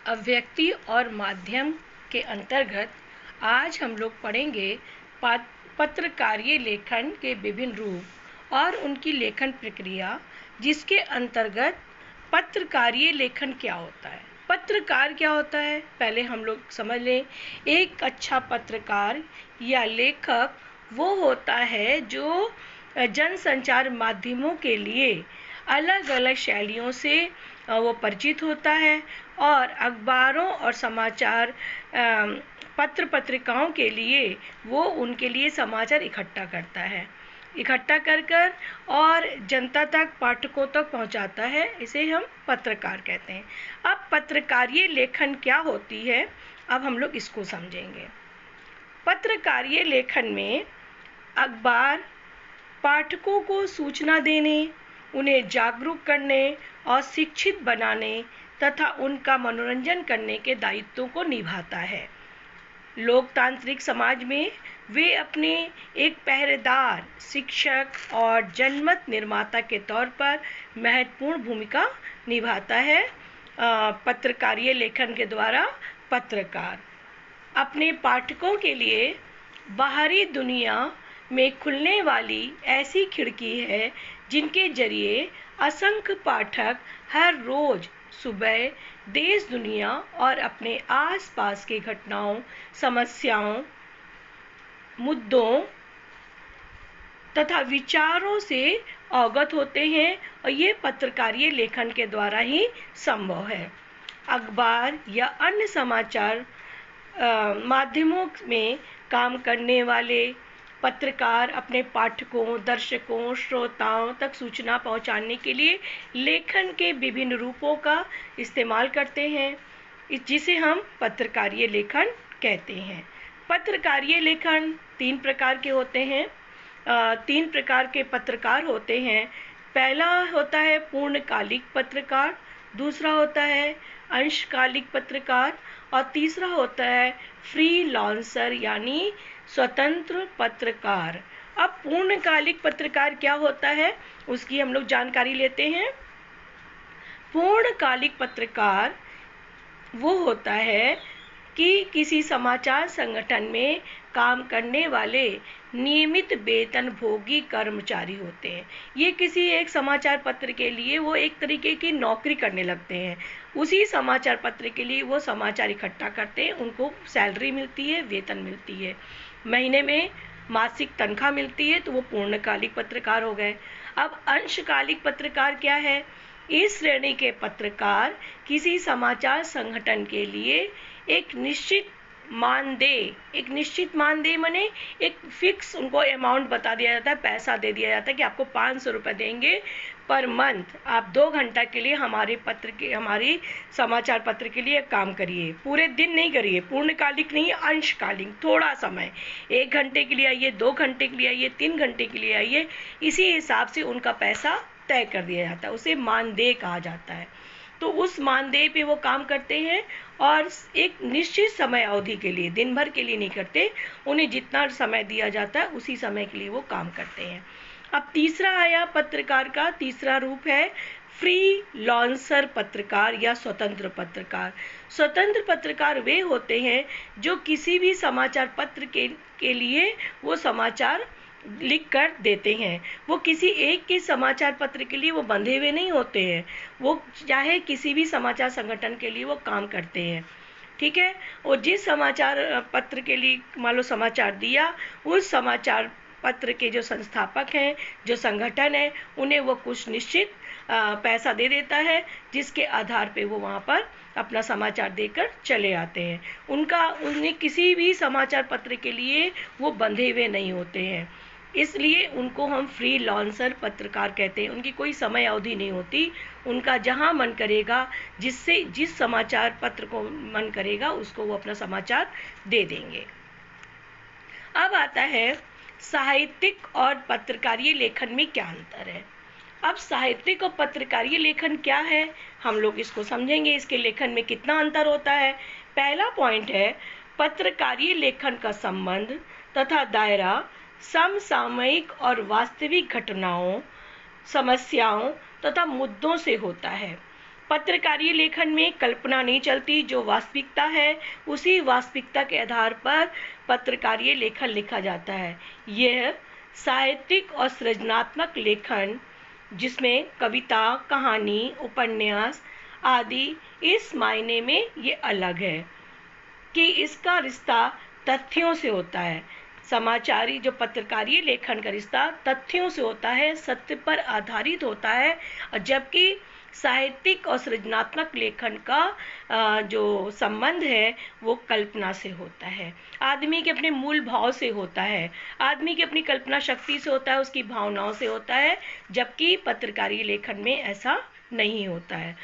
अभिव्यक्ति और माध्यम के अंतर्गत आज हम लोग पढ़ेंगे पत्रकारीय लेखन के विभिन्न रूप और उनकी लेखन प्रक्रिया, जिसके अंतर्गत पत्रकारीय लेखन क्या होता है। पत्रकार क्या होता है, पहले हम लोग समझ लें। एक अच्छा पत्रकार या लेखक वो होता है जो जनसंचार माध्यमों के लिए अलग अलग शैलियों से वो परिचित होता है और अखबारों और समाचार पत्र पत्रिकाओं के लिए वो उनके लिए समाचार इकट्ठा करता है, इकट्ठा कर और जनता तक, पाठकों तक पहुंचाता है। इसे हम पत्रकार कहते हैं। अब पत्रकारीय लेखन क्या होती है, अब हम लोग इसको समझेंगे। पत्रकारीय लेखन में अखबार पाठकों को सूचना देने, उन्हें जागरूक करने और शिक्षित बनाने तथा उनका मनोरंजन करने के दायित्वों को निभाता है। लोकतांत्रिक समाज में वे अपने एक पहरेदार, शिक्षक और जनमत निर्माता के तौर पर महत्वपूर्ण भूमिका निभाता है। पत्रकारीय लेखन के द्वारा पत्रकार अपने पाठकों के लिए बाहरी दुनिया में खुलने वाली ऐसी खिड़की है जिनके जरिए असंख्य पाठक हर रोज सुबह देश दुनिया और अपने आसपास के घटनाओं, समस्याओं, मुद्दों तथा विचारों से अवगत होते हैं और ये पत्रकारीय लेखन के द्वारा ही संभव है। अखबार या अन्य समाचार माध्यमों में काम करने वाले पत्रकार अपने पाठकों, दर्शकों, श्रोताओं तक सूचना पहुंचाने के लिए लेखन के विभिन्न रूपों का इस्तेमाल करते हैं, जिसे हम पत्रकारीय लेखन कहते हैं। पत्रकारीय लेखन 3 प्रकार के होते हैं। 3 प्रकार के पत्रकार होते हैं। पहला होता है पूर्णकालिक पत्रकार, दूसरा होता है अंशकालिक पत्रकार और तीसरा होता है फ्रीलांसर यानी स्वतंत्र पत्रकार। अब पूर्णकालिक पत्रकार क्या होता है, उसकी हम लोग जानकारी लेते हैं। पूर्णकालिक पत्रकार वो होता है कि किसी समाचार संगठन में काम करने वाले नियमित वेतनभोगी कर्मचारी होते हैं। ये किसी एक समाचार पत्र के लिए वो एक तरीके की नौकरी करने लगते हैं। उसी समाचार पत्र के लिए वो समाचार इकट्ठा करते हैं, उनको सैलरी मिलती है, वेतन मिलती है, महीने में मासिक तनख्वाह मिलती है, तो वो पूर्णकालिक पत्रकार हो गए। अब अंशकालिक पत्रकार क्या है? इस श्रेणी के पत्रकार किसी समाचार संगठन के लिए एक निश्चित मानदेय माने एक फिक्स उनको अमाउंट बता दिया जाता है, पैसा दे दिया जाता है कि आपको 500 रुपये देंगे पर मंथ, आप 2 घंटा के लिए हमारी समाचार पत्र के लिए काम करिए, पूरे दिन नहीं करिए, पूर्णकालिक नहीं, अंशकालिक, थोड़ा समय, 1 घंटे के लिए आइए, 2 घंटे के लिए आइए, 3 घंटे के लिए आइए। इसी हिसाब से उनका पैसा तय कर दिया जाता है, उसे मानदेय कहा जाता है। तो उस मानदेय पे वो काम करते हैं और एक निश्चित समय अवधि के लिए, दिन भर के लिए नहीं करते, उन्हें जितना समय दिया जाता है उसी समय के लिए वो काम करते हैं। अब तीसरा आया पत्रकार का तीसरा रूप है फ्रीलांसर पत्रकार या स्वतंत्र पत्रकार। स्वतंत्र पत्रकार वे होते हैं जो किसी भी समाचार पत्र के लिए वो समाचार लिख कर देते हैं। वो किसी एक के समाचार पत्र के लिए वो बंधे हुए नहीं होते हैं, वो चाहे किसी भी समाचार संगठन के लिए वो काम करते हैं, ठीक है। और जिस समाचार पत्र के लिए मान लो समाचार दिया, उस समाचार पत्र के जो संस्थापक हैं, जो संगठन है, उन्हें वो कुछ निश्चित पैसा दे देता है, जिसके आधार पे वो वहाँ पर अपना समाचार देकर चले आते हैं। उन्हें किसी भी समाचार पत्र के लिए वो बंधे हुए नहीं होते हैं, इसलिए उनको हम फ्रीलांसर पत्रकार कहते हैं। उनकी कोई समय अवधि नहीं होती, उनका जहां मन करेगा, जिस समाचार पत्र को मन करेगा उसको वो अपना समाचार दे देंगे। अब आता है साहित्यिक और पत्रकारीय लेखन में क्या अंतर है। अब साहित्यिक और पत्रकारीय लेखन क्या है, हम लोग इसको समझेंगे, इसके लेखन में कितना अंतर होता है। पहला पॉइंट है पत्रकारीय लेखन का संबंध तथा दायरा समसामयिक और वास्तविक घटनाओं, समस्याओं तथा मुद्दों से होता है। पत्रकारीय लेखन में कल्पना नहीं चलती, जो वास्तविकता है उसी वास्तविकता के आधार पर पत्रकारीय लेखन लिखा जाता है। यह साहित्यिक और सृजनात्मक लेखन, जिसमें कविता, कहानी, उपन्यास आदि, इस मायने में ये अलग है कि इसका रिश्ता तथ्यों से होता है। समाचारी जो पत्रकारीय लेखन का रिश्ता तथ्यों से होता है, सत्य पर आधारित होता है, जबकि साहित्यिक और सृजनात्मक लेखन का जो संबंध है वो कल्पना से होता है, आदमी के अपने मूल भाव से होता है, आदमी की अपनी कल्पना शक्ति से होता है, उसकी भावनाओं से होता है, जबकि पत्रकारीय लेखन में ऐसा नहीं होता है।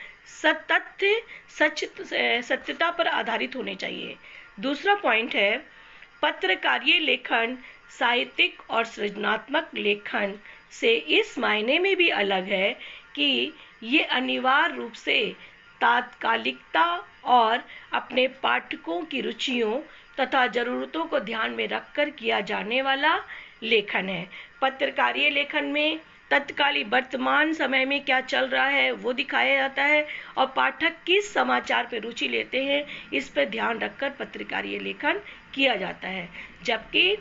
तथ्य सत्यता पर आधारित होने चाहिए। दूसरा पॉइंट है, पत्रकारीय लेखन साहित्यिक और सृजनात्मक लेखन से इस मायने में भी अलग है कि ये अनिवार्य रूप से तात्कालिकता और अपने पाठकों की रुचियों तथा ज़रूरतों को ध्यान में रखकर किया जाने वाला लेखन है। पत्रकारीय लेखन में तत्कालीन वर्तमान समय में क्या चल रहा है वो दिखाया जाता है और पाठक किस समाचार पर रुचि लेते हैं इस पर ध्यान रखकर पत्रकारीय लेखन किया जाता है, जबकि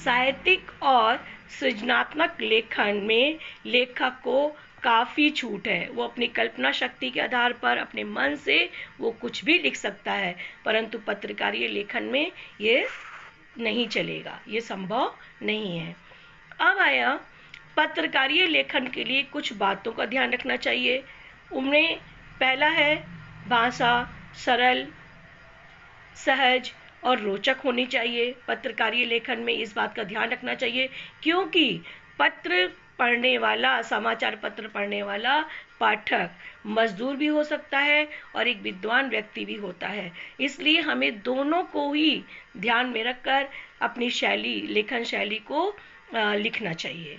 साहित्यिक और सृजनात्मक लेखन में लेखक को काफ़ी छूट है। वो अपनी कल्पना शक्ति के आधार पर अपने मन से वो कुछ भी लिख सकता है, परंतु पत्रकारीय लेखन में ये नहीं चलेगा, ये संभव नहीं है। अब आया पत्रकारीय लेखन के लिए कुछ बातों का ध्यान रखना चाहिए। उनमें पहला है, भाषा सरल, सहज और रोचक होनी चाहिए। पत्रकारीय लेखन में इस बात का ध्यान रखना चाहिए क्योंकि पत्र पढ़ने वाला, समाचार पत्र पढ़ने वाला पाठक मजदूर भी हो सकता है और एक विद्वान व्यक्ति भी होता है, इसलिए हमें दोनों को ही ध्यान में रखकर अपनी शैली, लेखन शैली को लिखना चाहिए।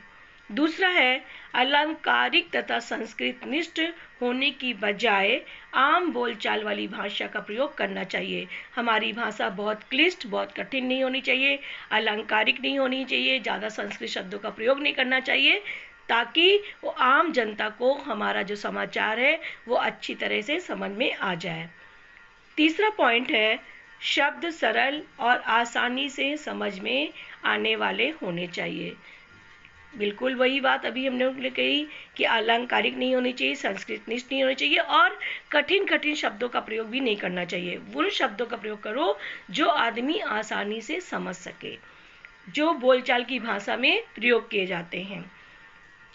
दूसरा है, अलंकारिक तथा संस्कृत निष्ठ होने की बजाय आम बोलचाल वाली भाषा का प्रयोग करना चाहिए। हमारी भाषा बहुत क्लिष्ट, बहुत कठिन नहीं होनी चाहिए, अलंकारिक नहीं होनी चाहिए, ज़्यादा संस्कृत शब्दों का प्रयोग नहीं करना चाहिए, ताकि वो आम जनता को हमारा जो समाचार है वो अच्छी तरह से समझ में आ जाए। तीसरा पॉइंट है, शब्द सरल और आसानी से समझ में आने वाले होने चाहिए। बिल्कुल वही बात अभी हमने कही कि अलंकारिक नहीं होनी चाहिए, संस्कृत निष्ठ नहीं होनी चाहिए और कठिन कठिन शब्दों का प्रयोग भी नहीं करना चाहिए। उन शब्दों का प्रयोग करो जो आदमी आसानी से समझ सके, जो बोलचाल की भाषा में प्रयोग किए जाते हैं।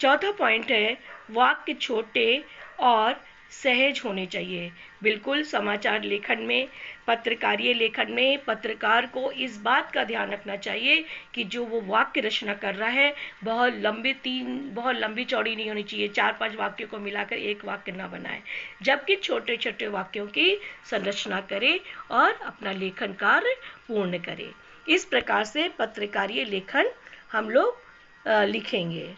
चौथा पॉइंट है, वाक्य छोटे और सहज होने चाहिए। बिल्कुल समाचार लेखन में, पत्रकारीय लेखन में पत्रकार को इस बात का ध्यान रखना चाहिए कि जो वो वाक्य रचना कर रहा है बहुत लंबी चौड़ी नहीं होनी चाहिए, 4-5 वाक्यों को मिलाकर एक वाक्य ना बनाए, जबकि छोटे छोटे वाक्यों की संरचना करे और अपना लेखन कार्य पूर्ण करे। इस प्रकार से पत्रकारीय लेखन हम लोग लिखेंगे।